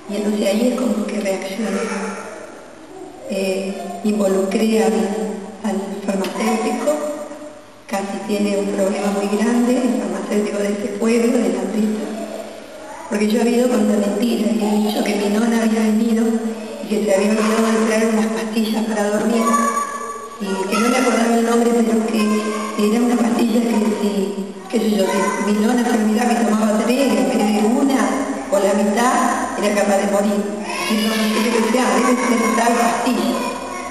Y entonces ahí es como que reaccioné. Involucré al farmacéutico, casi tiene un problema muy grande, el farmacéutico de ese pueblo, de la Brisa, porque yo había ido con una mentira y he dicho que mi nona había venido y que se había olvidado de traer unas pastillas para dormir y que no me acordaba el nombre, pero que era una pastilla que si, qué sé yo, si mi nona se olvidaba y tomaba 3 en vez de una o la mitad, era capaz de morir. Y entonces yo decía, debe ser tal pastilla.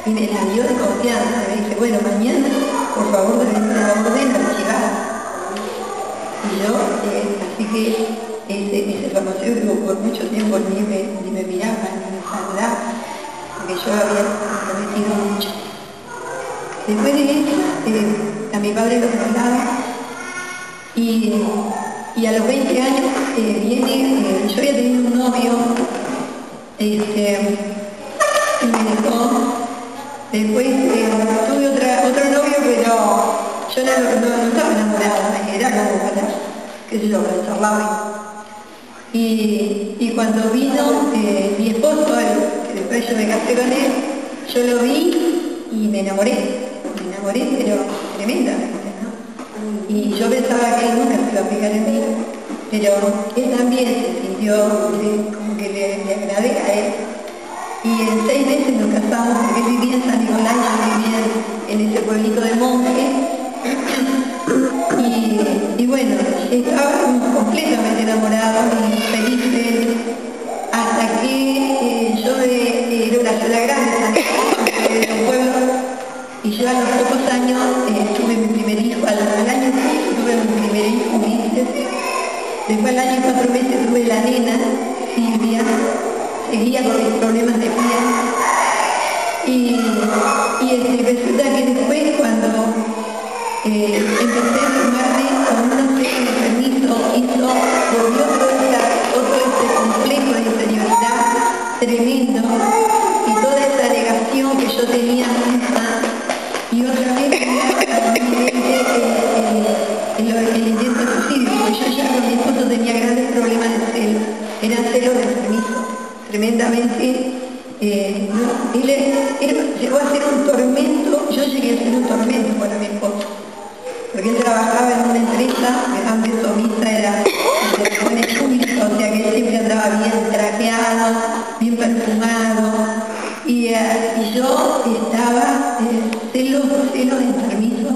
Y me la dio de confianza, me dice, bueno, mañana, por favor, deben la orden archivada. Y yo, así que ese farmacéutico por mucho tiempo ni me miraba, ni me saludaba, porque yo había prometido mucho. Después de eso, a mi padre lo traslada y a los 20 años viene, yo había tenido un novio, y me dejó. Después tuve otro novio, pero yo no estaba enamorada, era como para, qué sé yo, para charlar. Y cuando vino mi esposo, que después yo me casé con él, yo lo vi y me enamoré, pero tremendamente, ¿no? Y yo pensaba que él nunca se iba a fijar en mí, pero él también se sintió como que le agradé a él. Y en 6 meses nos casamos, porque él vivía en San Nicolás y yo vivía en ese pueblito de monjes. Y bueno, estábamos completamente enamorados y felices, hasta que yo era una ciudad grande, San Nicolás, era un pueblo, y yo a los pocos años tuve mi primer hijo, al año tuve mi primer hijo, Ulises. Después al año y 4 meses tuve la nena, Silvia, seguía con mis problemas de piel. Y resulta que después cuando empecé a tomarme con una serie de permiso, volvió todo este complejo de inferioridad tremendo y toda esa negación que yo tenía misma, y otra vez el intento de suicidio, porque yo ya con mi esposo tenía grandes problemas de celos, eran celos de permiso, tremendamente. Él llegó a ser un tormento, yo llegué a ser un tormento para mi esposo, porque él trabajaba en una empresa, grande somista, era de relaciones públicas, o sea que él siempre andaba bien trajeado, bien perfumado, y yo estaba celos de permiso,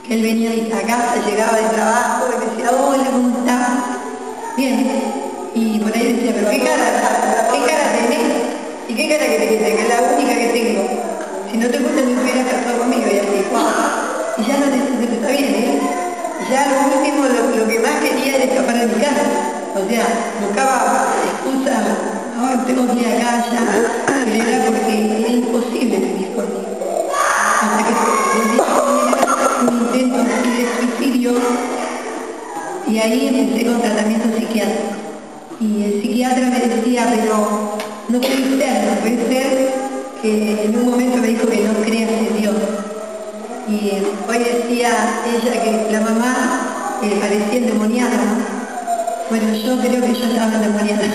que él venía a casa, llegaba de trabajo, y me decía, hola, ¿cómo estás? Bien, y por ahí decía, pero ¿qué cara tenés? ¿Y qué cara querés que tenga? Es la única que tengo. Si no te gusta, me hubieras casado conmigo, y así, y ya no necesito, está bien, ¿eh? Ya lo último, lo que más quería era escapar de mi casa. O sea, buscaba excusas, no, tengo que ir acá, ya, pero era porque era imposible vivir conmigo. Hasta que un intento de suicidio, y ahí empecé con tratamiento psiquiátrico. Y el psiquiatra me decía, pero no puede ser que en un momento me dijo que no creas en Dios. Y hoy decía ella que la mamá parecía endemoniada, ¿no? Bueno, yo creo que yo estaba endemoniada,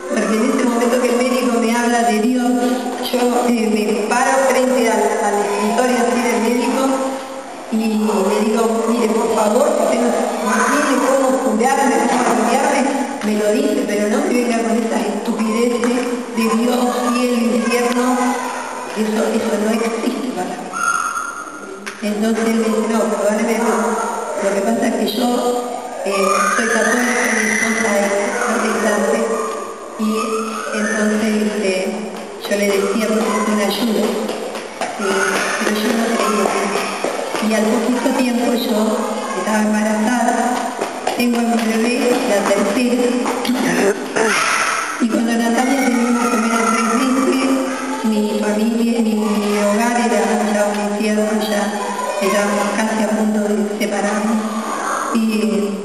porque en ese momento que el médico me habla de Dios, yo me paro frente al escritorio así del médico y le digo, mire, por favor, si usted no tiene cómo curarme, cómo aliviarme, me lo dice, pero no me venga con esas estupideces de Dios, cielo, infierno, eso no existe para mí. Entonces él me dice, no, perdóneme, lo que pasa es que yo soy católica, mi esposa es protestante, y entonces yo le decía, porque es una ayuda, pero yo no creía. Y al poquito tiempo yo estaba embarazada, tengo a mi bebé, la tercera, y cuando Natalia tenía más o menos 3 meses, mi familia, mi hogar era ya un infierno, ya estábamos casi a punto de separarnos, y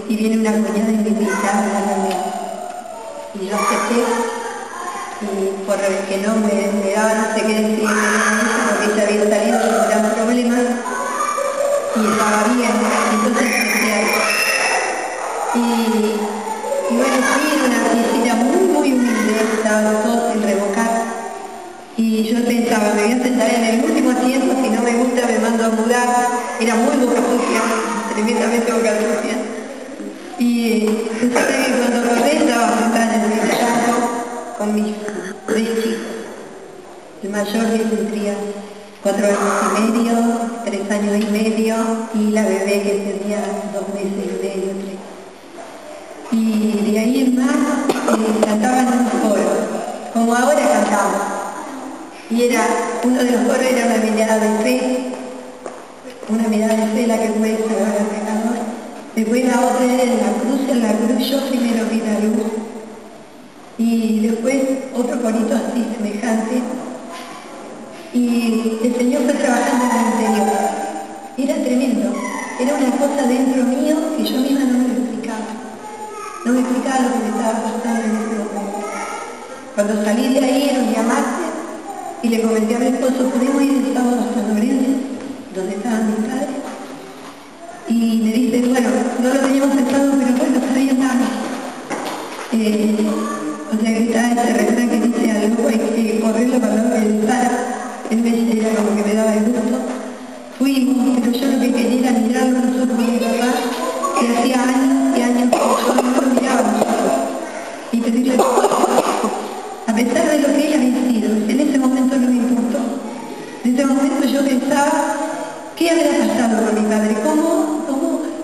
viene una cuñada y me invita a la reunión. Y yo acepté, y por el que no me daba no sé qué decir, porque ella había salido con un gran problema, y estaba bien, entonces acepté a eso. Y bueno, fui en una visita muy humilde, ahora en el último tiempo, si no me gusta, me mando a mudar. Era muy boca sucia, tremendamente boca sucia. Y resulta que cuando acordé estaba sentada en el campo con mis 3 chicos. El mayor que tendría 4 años y medio, 3 años y medio, y la bebé que tenía 2 meses y medio, 3. Y de ahí en más cantaban un coro, como ahora cantamos. Y uno de los coros era una mirada de fe la que puede salvar al pecador. Después la otra era en la cruz yo primero vi la luz. Y después otro corito así semejante. Y el Señor fue trabajando en el interior. Era tremendo. Era una cosa dentro mío que yo misma no me lo explicaba. No me explicaba lo que me estaba pasando en ese momento. Cuando salí de ahí era un día martes y le comenté a mi esposo, ¿podemos ir el sábado a San Lorenzo, donde estaban mis padres? Y me dice, bueno, no lo teníamos pensado, pero bueno, está bien, vamos. O sea que está ese refrán que dice algo, hay que correrlo para no pensar. En vez de era como que me daba el gusto. Fuimos, pero yo lo que quería era mirarlo nosotros con mi papá, que hacía años y años que yo no lo miraba a nosotros. Y pedirle a pesar de lo que él había sido, en ese momento no me importó. En ese momento yo pensaba, ¿qué habrá pasado con mi padre? ¿Cómo?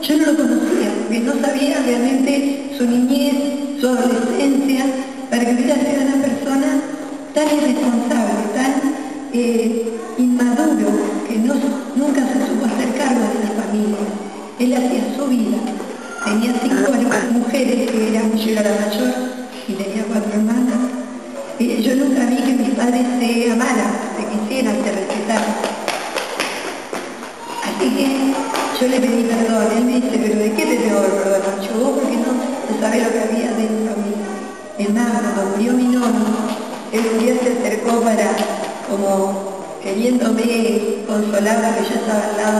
Yo no lo conocía, porque no sabía realmente su niñez, su adolescencia, para que hubiera sido una persona tan irresponsable, tan inmaduro, que nunca se supo hacer cargo de la familia. Él hacía su vida. Tenía 5 mujeres, que yo era la mayor, y tenía 4 hermanas. Yo nunca vi que mis padres se amaran, se quisieran, se respetaran. Así que yo le pedí perdón. Él me dice, ¿pero de qué te tengo que perdonar? Yo, porque no sabía lo que había dentro mío. Es más, cuando murió mi novio, él un día se acercó como queriéndome consolar, porque yo estaba al lado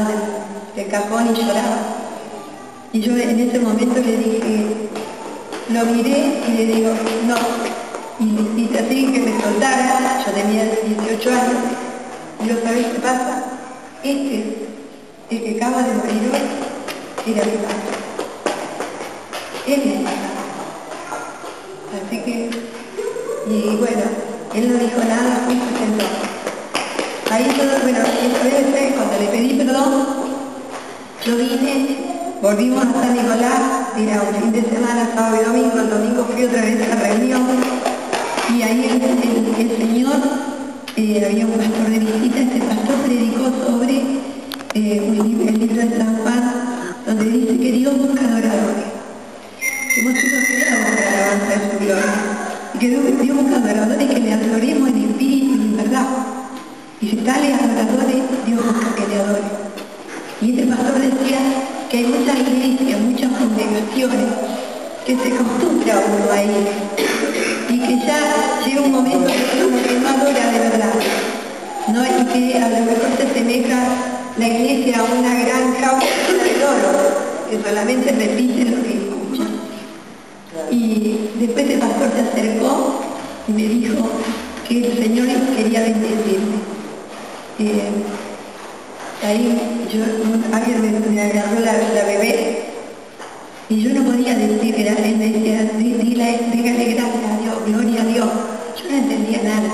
del cajón y lloraba. Y yo en ese momento le dije, lo miré y le digo, no. Y así que me soltara, yo tenía 18 años, y yo, ¿sabés qué pasa? El que acaba de morir hoy era mi padre. Él es mi padre. Así que, y bueno, él no dijo nada, fue y se sentó. Ahí todo, bueno, esa vez cuando le pedí perdón, yo vine, volvimos a San Nicolás, era un fin de semana, sábado y domingo, el domingo fui otra vez a la reunión, y ahí el Señor, había un pastor de visita, este pastor predicó sobre el libro de San Juan, donde dice que Dios busca adoradores, que hemos sido creados para la alabanza de su gloria, y que Dios busca adoradores que le adoremos en espíritu y en verdad. Y si tales adoradores, Dios busca que le adoren. Y este pastor decía que hay muchas iglesias, muchas congregaciones, que se acostumbra uno a ir, y que ya llega un momento que uno que no adora de verdad, ¿no? Y que a lo mejor se asemeja la iglesia a una gran jaula de oro, que solamente repite lo que escucha. Y después el pastor se acercó y me dijo que el Señor quería bendecirme. Ahí alguien me agarró la bebé y yo no podía decir, él me decía, dígale gracias a Dios, gloria a Dios. Yo no entendía nada.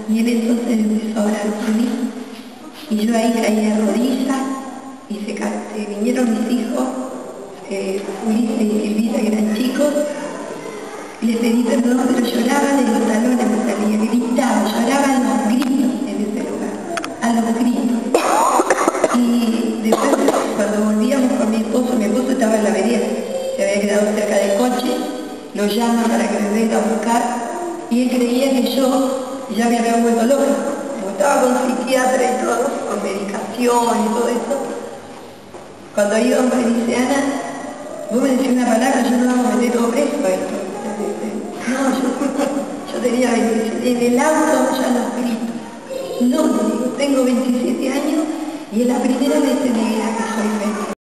Y él entonces empezó a orar por mí. Y yo ahí caí de rodillas y se vinieron mis hijos, Ulises y Silvita, que eran chicos. Les pedí perdón, pero lloraba de los talones, me salía, gritaba, lloraba a los gritos en ese lugar, a los gritos. Y después, cuando volvíamos con mi esposo estaba en la vereda, se había quedado cerca del coche, lo llaman para que me venga a buscar, y él creía que yo ya me había vuelto loca, como estaba con psiquiatra y todo, con medicación y todo eso. Cuando iba me dice, Ana, vos me decís una palabra, yo no me voy a meter todo preso a esto. No, yo tenía 27, en el auto ya los gritos. No, tengo 27 años y es la primera vez en mi vida que soy feliz.